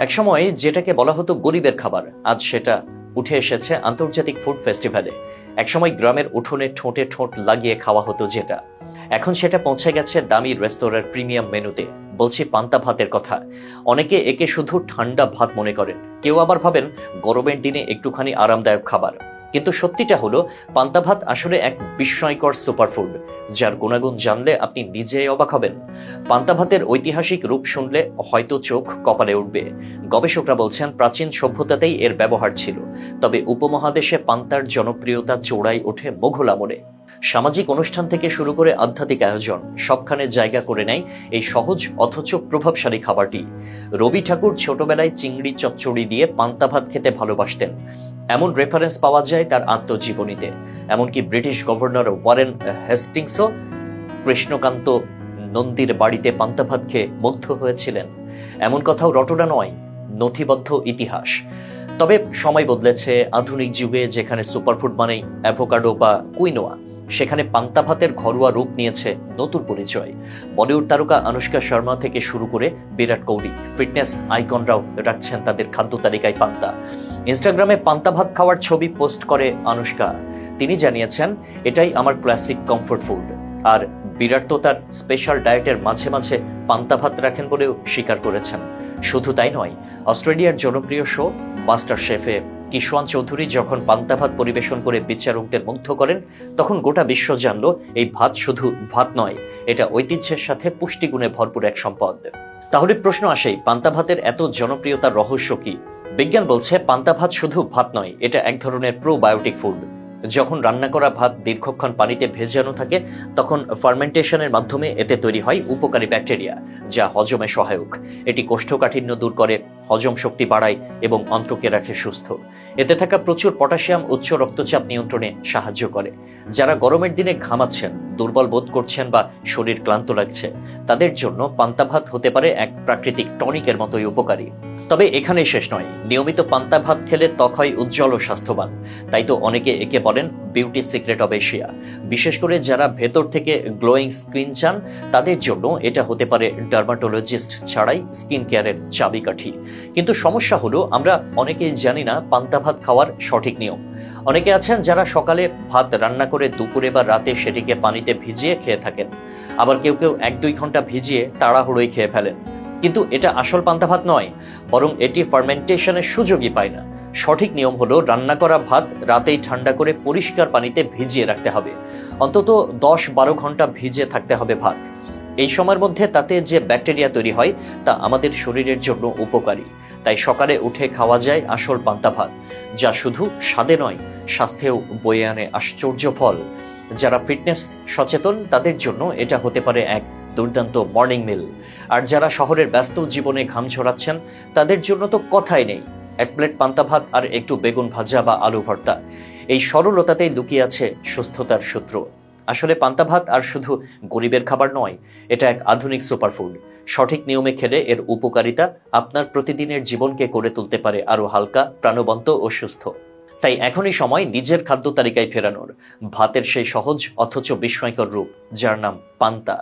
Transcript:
একসময় যেটাকে বলা হতো গরিবের খাবার, আজ সেটা উঠে এসেছে আন্তর্জাতিক ফুড ফেস্টিভ্যালে। একসময় গ্রামের উঠোনে ঠোঁটে ঠোঁট লাগিয়ে খাওয়া হতো যেটা, এখন সেটা পৌঁছে গেছে দামি রেস্তোরাঁর প্রিমিয়াম মেনুতে। বলছি পান্তা ভাতের কথা। অনেকে একে শুধু ঠান্ডা ভাত মনে করেন, কেউ আবার ভাবেন গরমের দিনে একটুখানি আরামদায়ক খাবার। কিন্তু সত্যিটা হলো, পান্তা ভাত আসলে এক বিস্ময়কর সুপারফুড, যার গুণাগুণ জানলে আপনি নিজেই অবাক হবেন। পান্তা ভাতের ঐতিহাসিক রূপ শুনলে হয়তো চোখ কপালে উঠবে। গবেষকরা বলছেন প্রাচীন সভ্যতাতেই এর ব্যবহার ছিল, তবে উপমহাদেশে পান্তার জনপ্রিয়তা চোড়ায় ওঠে মোঘল আমলে। সামাজিক অনুষ্ঠান থেকে শুরু করে আধ্যাত্মিক আয়োজন সবখানে জায়গা করে নেয় এই সহজ অথচ প্রভাবশালী খাবারটি। রবি ঠাকুর ছোটবেলায় চিংড়ি চচ্চড়ি দিয়ে পান্তা ভাত খেতে ভালোবাসতেন, এমন রেফারেন্স পাওয়া যায় তার আত্মজীবনীতে। এমনকি ব্রিটিশ গভর্নর ওয়ারেন হেস্টিংসও কৃষ্ণকান্ত নন্দীর বাড়িতে পান্তা ভাত খেয়ে মুগ্ধ হয়েছিলেন। এমন কথাও রটনা নয়, নথিবদ্ধ ইতিহাস। তবে সময় বদলেছে। আধুনিক যুগে যেখানে সুপারফুড মানেই অ্যাভোকাডো বা কুইনোয়া, সেখানে পান্তা ভাতের ঘরোয়া রূপ নিয়েছে নতুন পরিচয়। বলিউড তারকা আনুষ্কা শর্মা থেকে শুরু করে বিরাট কোহলি, ফিটনেস আইকনরাও রাখছেন তাদের খাদ্য তালিকায় পান্তা। ইনস্টাগ্রামে পান্তা ভাত খাওয়ার ছবি পোস্ট করে আনুষ্কা। তিনি জানিয়েছেন, এটাই আমার ক্লাসিক কমফোর্ট ফুড। আর বিরাট তো তার স্পেশাল ডায়েটের মাঝে মাঝে পান্তা ভাত রাখেন বলেও স্বীকার করেছেন। শুধু তাই নয়, অস্ট্রেলিয়ার জনপ্রিয় শো মাস্টার শেফে কিশোয়ান চৌধুরী যখন পান্তা ভাত পরিবেশন করে বিচারকদের মুগ্ধ করেন, তখন গোটা বিশ্ব জানল এই ভাত শুধু ভাত নয়, এটা ঐতিহ্যের সাথে পুষ্টিগুণে ভরপুর এক সম্পদ। তাহলে প্রশ্ন আসেই, পান্তা ভাতের এত জনপ্রিয়তার রহস্য কি? বিজ্ঞান বলছে পান্তা ভাত শুধু ভাত নয়, এটা এক ধরনের প্রোবায়োটিক ফুড। যখন রান্না করা ভাত দীর্ঘক্ষণ পানিতে ভেজানো থাকে, তখন ফার্মেন্টেশনের মাধ্যমে এতে তৈরি হয় উপকারী ব্যাকটেরিয়া, যা হজমে সহায়ক। এটি কোষ্ঠকাঠিন্য দূর করে, হজম শক্তি বাড়ায় এবং অন্ত্রকে রাখে সুস্থ। এতে থাকা প্রচুর পটাশিয়াম উচ্চ রক্তচাপ নিয়ন্ত্রণে সাহায্য করে। যারা গরমের দিনে ঘামাচ্ছেন, দুর্বল বোধ করছেন বা শরীর ক্লান্ত লাগছে, তাদের জন্য পান্তা ভাত হতে পারে এক প্রাকৃতিক টনিকের মতোই উপকারী। তবে এখানেই শেষ নয়, নিয়মিত পান্তা ভাত খেলে ত্বক হয় উজ্জ্বল ও স্বাস্থ্যবান। তাই তো অনেকে একে বলেন বিউটি সিক্রেট অব এশিয়া। বিশেষ করে যারা ভেতর থেকে গ্লোয়িং স্কিন চান, তাদের জন্য এটা হতে পারে ডার্মাটোলজিস্ট ছাড়াই স্কিন কেয়ারের চাবিকাঠি। কিন্তু সমস্যা হলো, আমরা অনেকেই জানি না পান্তা ভাত খাওয়ার সঠিক নিয়ম। অনেকে আছেন যারা সকালে ভাত রান্না করে দুপুরে বা রাতে সেটিকে পানিতে ভিজিয়ে খেয়ে থাকেন। আবার কেউ কেউ 1-2 ঘন্টা ভিজিয়ে তাড়াহুড়োই খেয়ে ফেলেন। কিন্তু এটা আসল পান্তা ভাত নয়, বরং এটি ফার্মেন্টেশনের সুযোগই পায় না। সঠিক নিয়ম হলো, রান্না করা ভাত রাতেই ঠান্ডা করে পরিষ্কার পানিতে ভিজিয়ে রাখতে হবে। অন্তত 10-12 ঘন্টা ভিজে থাকতে হবে ভাত। এই সময়ের মধ্যে তাতে যে ব্যাকটেরিয়া তৈরি হয়, তা আমাদের শরীরের জন্য উপকারী। তাই সকালে উঠে খাওয়া যায় আসল পান্তা ভাত, যা শুধু স্বাদে নয়, স্বাস্থ্যেও বয়ে আনে আশ্চর্য ফল। যারা ফিটনেস সচেতন, তাদের জন্য এটা হতে পারে এক দুর্দান্ত মর্নিং মিল। আর যারা শহরের ব্যস্ত জীবনে ঘাম ঝরাচ্ছেন, তাদের জন্য তো কথাই নেই, এক প্লেট পান্তা ভাত আর একটু বেগুন ভাজা বা আলু ভর্তা। এই সরলতাতেই লুকিয়ে আছে সুস্থতার সূত্র। আসলে পান্তা ভাত আর শুধু গরিবের খাবার নয়, এটা এক আধুনিক সুপারফুড। সঠিক নিয়মে খেলে এর উপকারিতা আপনার প্রতিদিনের জীবনকে করে তুলতে পারে আরো হালকা, প্রাণবন্ত ও সুস্থ। তাই এখনই সময় নিজের খাদ্য তালিকায় ফেরানোর, ভাতের সেই সহজ অথচ বিস্ময়কর রূপ, যার নাম পান্তা।